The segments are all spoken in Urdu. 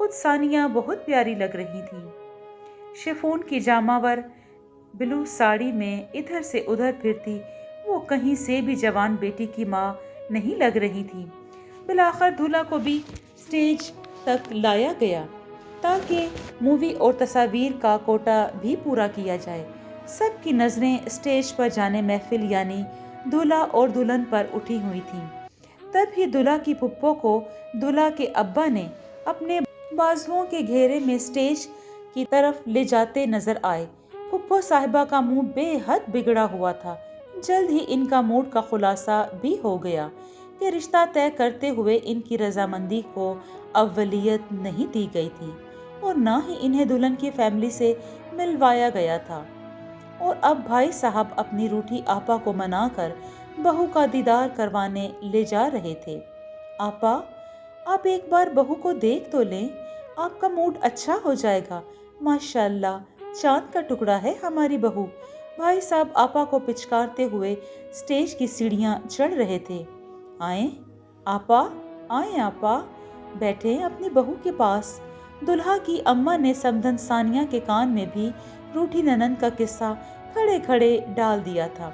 خود ثانیہ بہت پیاری لگ رہی تھی۔ شفون کی جامور بلو ساڑی میں ادھر سے ادھر پھرتی وہ کہیں سے بھی جوان بیٹی کی ماں نہیں لگ رہی تھی۔ بالآخر دولہا کو بھی سٹیج تک لایا گیا تاکہ مووی اور تصاویر کا کوٹا بھی پورا کیا جائے۔ سب کی نظریں سٹیج پر جانے محفل یعنی دولہا اور دلہن پر اٹھی ہوئی تھیں۔ تب ہی دولہا کی پھپھو کو دولہا کے ابا نے اپنے بازوؤں کے گھیرے میں سٹیج کی طرف لے جاتے نظر آئے۔ پھپھو صاحبہ کا منہ بے حد بگڑا ہوا تھا۔ جلد ہی ان کا موڈ کا خلاصہ بھی ہو گیا کہ رشتہ طے کرتے ہوئے ان کی رضامندی کو اولیت نہیں دی گئی تھی اور نہ ہی انہیں دلہن کی فیملی سے ملوایا گیا تھا، اور اب بھائی صاحب اپنی روٹھی آپا کو منا کر بہو کا دیدار کروانے لے جا رہے تھے۔ آپا، آپ ایک بار بہو کو دیکھ تو لیں، آپ کا موڈ اچھا ہو جائے گا۔ ماشاءاللہ چاند کا ٹکڑا ہے ہماری بہو۔ بھائی صاحب آپا کو پچکارتے ہوئے سٹیج کی سیڑھیاں چڑھ رہے تھے۔ آئیں آپا، آئیں آپا، بیٹھیں اپنی بہو کے پاس۔ دلہا کی اماں نے سمدھن ثانیہ کے کان میں بھی روٹھی ننند کا قصہ کھڑے کھڑے ڈال دیا تھا۔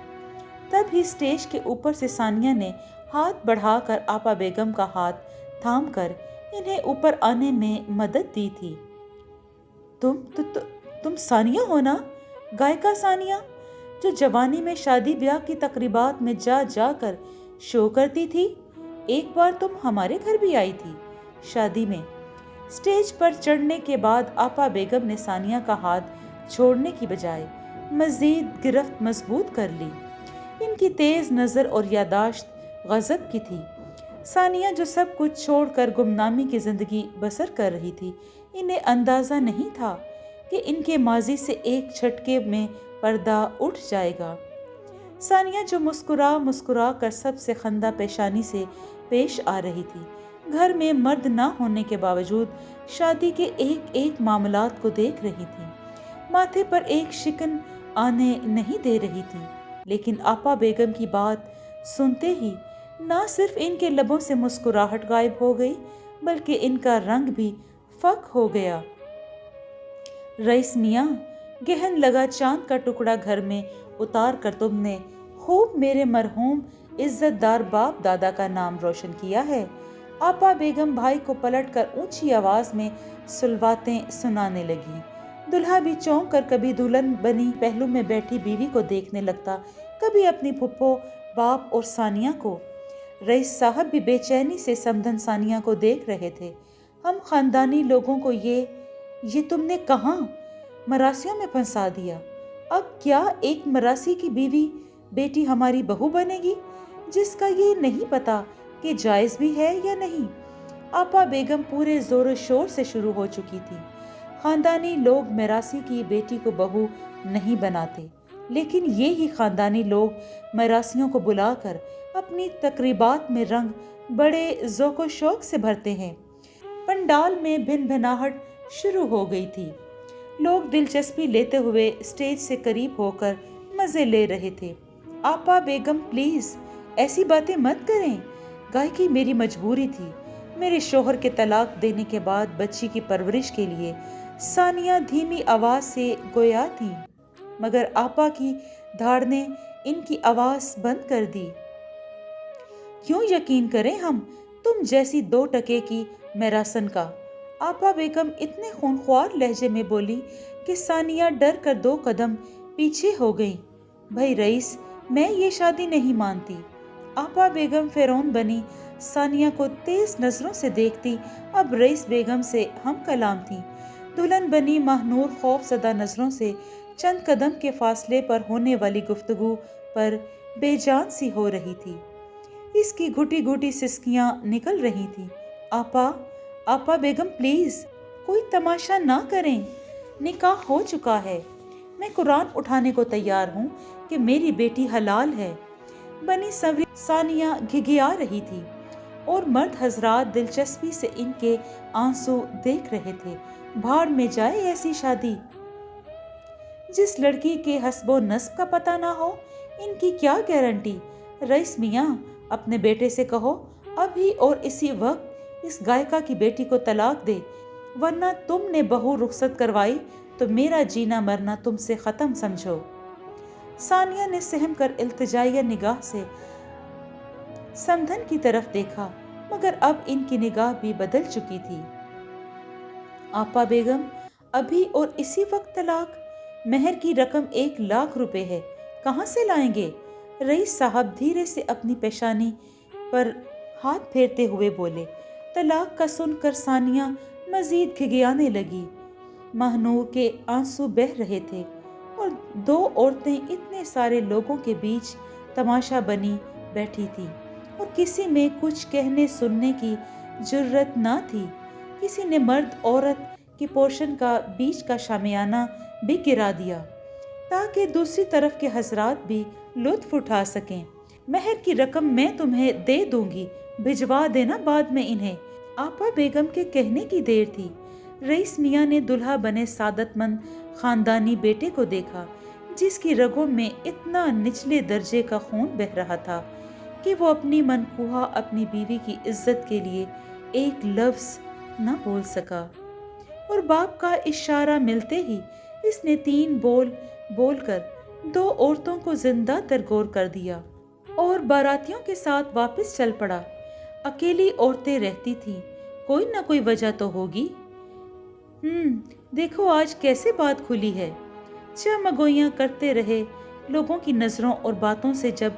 تب ہی سٹیج کے اوپر سے ثانیہ نے ہاتھ بڑھا کر آپا بیگم کا ہاتھ تھام کر انہیں اوپر آنے میں مدد دی تھی۔ تم ثانیہ ہو نا؟ گائیکا ثانیہ، جو جوانی میں شادی بیاہ کی تقریبات میں جا جا کر شو کرتی تھی؟ ایک بار تم ہمارے گھر بھی آئی تھی شادی میں۔ سٹیج پر چڑھنے کے بعد آپا بیگم نے ثانیہ کا ہاتھ چھوڑنے کی بجائے مزید گرفت مضبوط کر لی۔ ان کی تیز نظر اور یادداشت غضب کی تھی۔ ثانیہ جو سب کچھ چھوڑ کر گمنامی کی زندگی بسر کر رہی تھی، انہیں اندازہ نہیں تھا کہ ان کے ماضی سے ایک جھٹکے میں پردہ اٹھ جائے گا۔ ثانیہ جو مسکرا مسکرا کر سب سے خندہ پیشانی سے پیش آ رہی تھی، گھر میں مرد نہ ہونے کے باوجود شادی کے ایک ایک معاملات کو دیکھ رہی تھی، ماتھے پر ایک شکن آنے نہیں دے رہی تھی، لیکن آپا بیگم کی بات سنتے ہی نہ صرف ان کے لبوں سے مسکراہٹ غائب ہو گئی بلکہ ان کا رنگ بھی فک ہو گیا۔ رئیس میاں، گہن لگا چاند کا ٹکڑا گھر میں اتار کر تم نے خوب میرے مرحوم عزت دار باپ دادا کا نام روشن کیا ہے۔ آپا بیگم بھائی کو پلٹ کر اونچی آواز میں سلواتیں سنانے لگی۔ دلہا بھی چونک کر کبھی دلہن بنی پہلو میں بیٹھی بیوی کو دیکھنے لگتا، کبھی اپنی پھپھو، باپ اور ثانیہ کو۔ رئیس صاحب بھی بے چینی سے سمدھن ثانیہ کو دیکھ رہے تھے۔ ہم خاندانی لوگوں کو یہ تم نے کہاں مراسیوں میں پھنسا دیا؟ اب کیا ایک مراسی کی بیوی بیٹی ہماری بہو بنے گی جس کا یہ نہیں پتا کہ جائز بھی ہے یا نہیں؟ آپا بیگم پورے زور و شور سے شروع ہو چکی تھی۔ خاندانی لوگ میراسی کی بیٹی کو بہو نہیں بناتے، لیکن یہی خاندانی لوگ مراسیوں کو بلا کر اپنی تقریبات میں رنگ بڑے ذوق و شوق سے بھرتے ہیں۔ پنڈال میں بھن بھناہٹ شروع ہو گئی تھی۔ لوگ دلچسپی لیتے ہوئے سٹیج سے قریب ہو کر مزے لے رہے تھے۔ آپا بیگم پلیز ایسی باتیں مت کریں، گائیکی میری مجبوری تھی۔ میرے شوہر کے طلاق دینے کے بعد بچی کی پرورش کے لیے ثانیہ دھیمی آواز سے گویا تھی، مگر آپا کی دھاڑ نے ان کی آواز بند کر دی۔ کیوں یقین کریں ہم تم جیسی 2 ٹکے کی میراسن کا؟ آپا بیگم اتنے خونخوار لہجے میں بولی کہ ثانیہ ڈر کر 2 قدم پیچھے ہو گئی۔ بھائی رئیس، میں یہ شادی نہیں مانتی۔ آپا بیگم فرعون بنی ثانیہ کو تیز نظروں سے دیکھتی اب رئیس بیگم سے ہم کلام تھی۔ دلہن بنی ماہنور خوف زدہ نظروں سے چند قدم کے فاصلے پر ہونے والی گفتگو پر بے جان سی ہو رہی تھی۔ اس کی گھٹی گھٹی سسکیاں نکل رہی تھی۔ آپا بیگم پلیز کوئی تماشا نہ کریں، نکاح ہو چکا ہے۔ میں قرآن اٹھانے کو تیار ہوں کہ میری بیٹی حلال ہے۔ بنی سنوری ثانیہ گھگھیا رہی تھی اور مرد حضرات دلچسپی سے ان کے آنسو دیکھ رہے تھے۔ بھاڑ میں جائے ایسی شادی، جس لڑکی کے حسب و نسب کا پتہ نہ ہو، ان کی کیا گارنٹی؟ رئیس میاں، اپنے بیٹے سے کہو ابھی اور اسی وقت اس گائیکا کی بیٹی کو طلاق دے۔ ورنہ تم نے بہو رخصت کروائی تو میرا جینا مرنا تم سے ختم سمجھو۔ ثانیہ نے سہم کر التجائیہ نگاہ سے سمدھن کی طرف دیکھا، مگر اب ان کی نگاہ بھی بدل چکی تھی۔ آپا بیگم، ابھی اور اسی وقت طلاق؟ مہر کی رقم 1,00,000 روپے ہے، کہاں سے لائیں گے؟ رئیس صاحب دھیرے سے اپنی پیشانی پر ہاتھ پھیرتے ہوئے بولے۔ طلاق کا سن کر ثانیہ مزید گھگیانے لگی۔ ماہنور کے آنسو بہہ رہے تھے اور 2 عورتیں اتنے سارے لوگوں کے بیچ تماشا بنی بیٹھی تھی اور کسی میں کچھ کہنے سننے کی جرت نہ تھی۔ کسی نے مرد عورت کے پورشن کا بیچ کا شامیانہ بھی گرا دیا تاکہ دوسری طرف کے حضرات بھی لطف اٹھا سکیں۔ مہر کی رقم میں تمہیں دے دوں گی، بھجوا دینا بعد میں انہیں۔ آپا بیگم کے کہنے کی دیر تھی۔ رئیس میاں نے دلہا بنے سعادت مند خاندانی بیٹے کو دیکھا جس کی رگوں میں اتنا نچلے درجے کا خون بہہ رہا تھا کہ وہ اپنی منقوہہ اپنی بیوی کی عزت کے لیے ایک لفظ نہ بول سکا، اور باپ کا اشارہ ملتے ہی اس نے 3 بول بول کر 2 عورتوں کو زندہ درگور کر دیا اور باراتیوں کے ساتھ واپس چل پڑا۔ اکیلی عورتیں رہتی تھیں، کوئی نہ کوئی وجہ تو ہوگی۔ دیکھو آج کیسے بات کھلی ہے۔ چمگوئیاں کرتے رہے لوگوں کی نظروں اور باتوں سے جب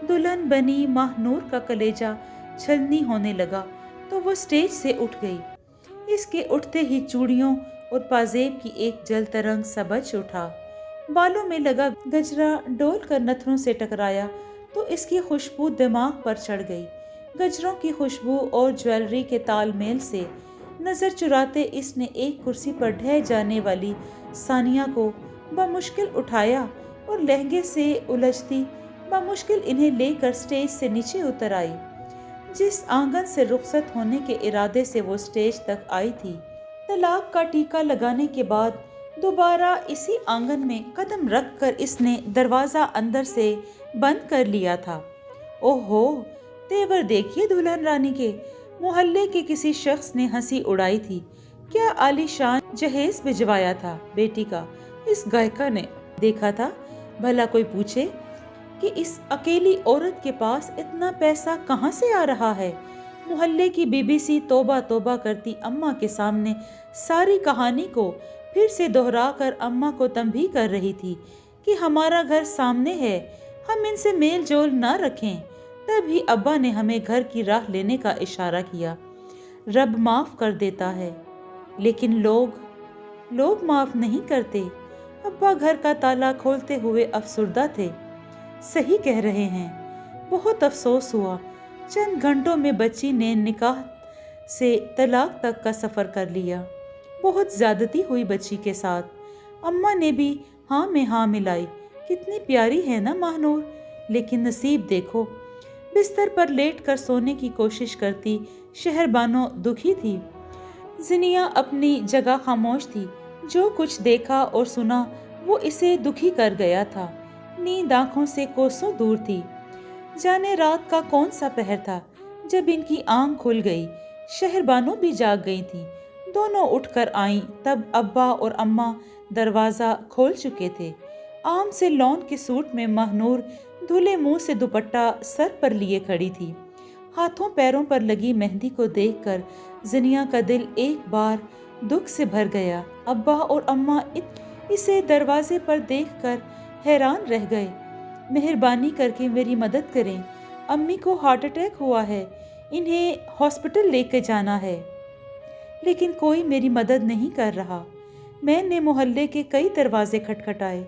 دلہن بنی ماہنور کا کلیجہ چھلنی ہونے لگا تو وہ سٹیج سے اٹھ گئی۔ اس کے اٹھتے ہی چوڑیوں اور پازیب کی ایک جل ترنگ سبج اٹھا، بالوں میں لگا گجرا ڈول کر نتھنوں سے ٹکرایا تو اس کی خوشبو دماغ پر چڑھ گئی۔ گجروں کی خوشبو اور جویلری کے تال میل سے نظر چراتے اس نے ایک کرسی پر ڈھہ جانے والی ثانیہ کو بمشکل اٹھایا اور لہنگے سے الجھتی بمشکل انہیں لے کر سٹیج سے نیچے اتر آئی۔ جس آنگن سے رخصت ہونے کے ارادے سے وہ سٹیج تک آئی تھی، طلاق کا ٹیکا لگانے کے بعد دوبارہ اسی آنگن میں قدم رکھ کر اس نے دروازہ اندر سے بند کر لیا تھا۔ اوہو، تیور دیکھیے دلہن رانی کے۔ محلے کے کسی شخص نے ہنسی اڑائی تھی۔ کیا عالی شان جہیز بھجوایا تھا بیٹی کا؟ اس گائکا نے دیکھا تھا۔ بھلا کوئی پوچھے کہ اس اکیلی عورت کے پاس اتنا پیسہ کہاں سے آ رہا ہے؟ محلے کی بی بی سی توبہ توبہ کرتی اماں کے سامنے ساری کہانی کو پھر سے دہرا کر اماں کو تنبیہ کر رہی تھی کہ ہمارا گھر سامنے ہے، ہم ان سے میل جول نہ رکھیں۔ تبھی ابا نے ہمیں گھر کی راہ لینے کا اشارہ کیا۔ رب معاف کر دیتا ہے لیکن لوگ معاف نہیں کرتے۔ ابا گھر کا تالا کھولتے ہوئے افسردہ تھے۔ صحیح کہہ رہے ہیں، بہت افسوس ہوا۔ چند گھنٹوں میں بچی نے نکاح سے طلاق تک کا سفر کر لیا۔ بہت زیادتی ہوئی بچی کے ساتھ۔ اماں نے بھی ہاں میں ہاں ملائی۔ کتنی پیاری ہے نا ماہنور، لیکن نصیب دیکھو۔ بستر پر لیٹ کر سونے کی کوشش کرتی شہر بانو دکھی تھی۔ زنیہ اپنی جگہ خاموش تھی۔ جو کچھ دیکھا اور سنا وہ اسے دکھی کر گیا تھا۔ نیند آنکھوں سے کوسوں دور تھی۔ جانے رات کا کون سا پہر تھا جب ان کی آنکھ کھل گئی۔ شہر بانو بھی جاگ گئی تھی۔ دونوں اٹھ کر آئیں تب ابا اور اماں دروازہ کھول چکے تھے۔ عام سے لون کے سوٹ میں ماہنور دھلے منہ سے دوپٹہ سر پر لیے کھڑی تھی۔ ہاتھوں پیروں پر لگی مہندی کو دیکھ کر زنیہ کا دل ایک بار دکھ سے بھر گیا۔ ابا اور اماں اسے دروازے پر دیکھ کر حیران رہ گئے۔ مہربانی کر کے میری مدد کریں، امی کو ہارٹ اٹیک ہوا ہے، انہیں ہاسپٹل لے کے جانا ہے۔ لیکن کوئی میری مدد نہیں کر رہا۔ میں نے محلے کے کئی دروازے کھٹکھٹائے،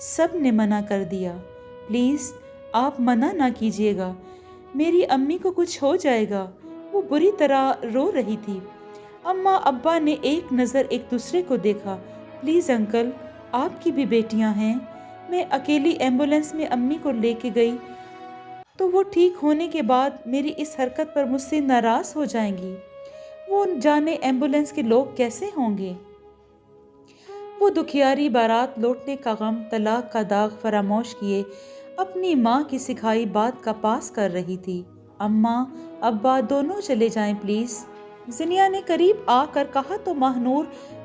سب نے منع کر دیا۔ پلیز آپ منع نہ کیجیے گا، میری امی کو کچھ ہو جائے گا۔ وہ بری طرح رو رہی تھی۔ اماں ابا نے ایک نظر ایک دوسرے کو دیکھا۔ پلیز انکل، آپ کی بھی بیٹیاں ہیں۔ میں اکیلی ایمبولینس میں امی کو لے کے گئی تو وہ ٹھیک ہونے کے بعد میری اس حرکت پر مجھ سے ناراض ہو جائیں گی۔ وہ جانے ایمبولینس کے لوگ کیسے ہوں گے۔ وہ دکھیاری بارات لوٹنے کا غم، طلاق کا داغ فراموش کیے اپنی ماں کی سکھائی بات کا پاس کر رہی تھی۔ اماں ابا دونوں چلے جائیں پلیز۔ زنیا نے قریب آ کر کہا تو ماہنور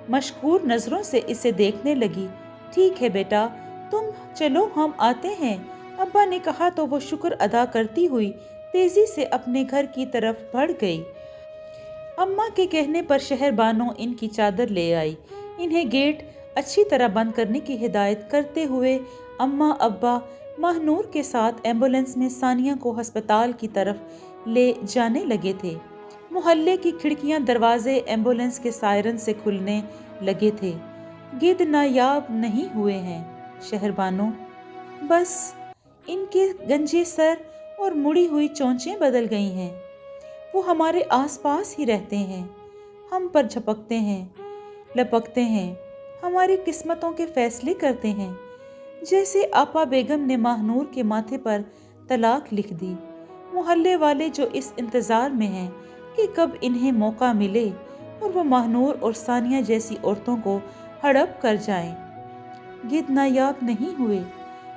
مشکور نظروں سے اسے دیکھنے لگی۔ ٹھیک ہے بیٹا، تم چلو ہم آتے ہیں، ابا نے کہا تو وہ شکر ادا کرتی ہوئی تیزی سے اپنے گھر کی طرف بڑھ گئی۔ اماں کے کہنے پر شہر بانو ان کی چادر لے آئی۔ انہیں گیٹ اچھی طرح بند کرنے کی ہدایت کرتے ہوئے اماں ابا ماہنور کے ساتھ ایمبولینس میں ثانیہ کو ہسپتال کی طرف لے جانے لگے تھے۔ محلے کی کھڑکیاں دروازے ایمبولینس کے سائرن سے کھلنے لگے تھے۔ گدھ نایاب نہیں ہوئے ہیں شہر بانو، بس ان کے گنجے سر اور مڑی ہوئی چونچیں بدل گئی ہیں۔ وہ ہمارے آس پاس ہی رہتے ہیں، ہم پر جھپکتے ہیں، لپکتے ہیں، ہماری قسمتوں کے فیصلے کرتے ہیں۔ جیسے آپا بیگم نے ماہنور کے ماتھے پر طلاق لکھ دی۔ محلے والے جو اس انتظار میں ہیں کہ کب انہیں موقع ملے اور وہ ماہنور اور ثانیہ جیسی عورتوں کو ہڑپ کر جائیں۔ گدھ نایاب نہیں ہوئے،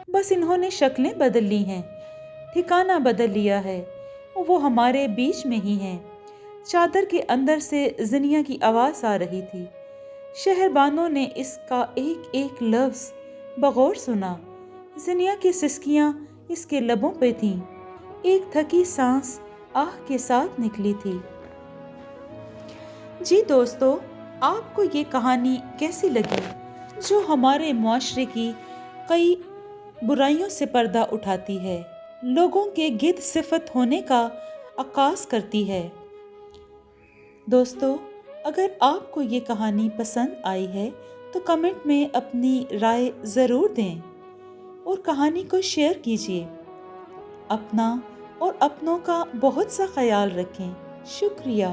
بس انہوں نے شکلیں بدل لی ہیں، ٹھکانہ بدل لیا ہے، وہ ہمارے بیچ میں ہی ہیں۔ چادر کے اندر سے زنیا کی آواز آ رہی تھی۔ شہر بانو نے اس کا ایک ایک لفظ بغور سنا۔ زنیا کی سسکیاں اس کے لبوں پہ تھیں، ایک تھکی سانس آہ کے ساتھ نکلی تھی۔ جی دوستو، آپ کو یہ کہانی کیسی لگی، جو ہمارے معاشرے کی کئی برائیوں سے پردہ اٹھاتی ہے، لوگوں کے گدھ صفت ہونے کا عکاس کرتی ہے؟ دوستو، اگر آپ کو یہ کہانی پسند آئی ہے تو کمنٹ میں اپنی رائے ضرور دیں اور کہانی کو شیئر کیجیے۔ اپنا اور اپنوں کا بہت سا خیال رکھیں۔ شکریہ۔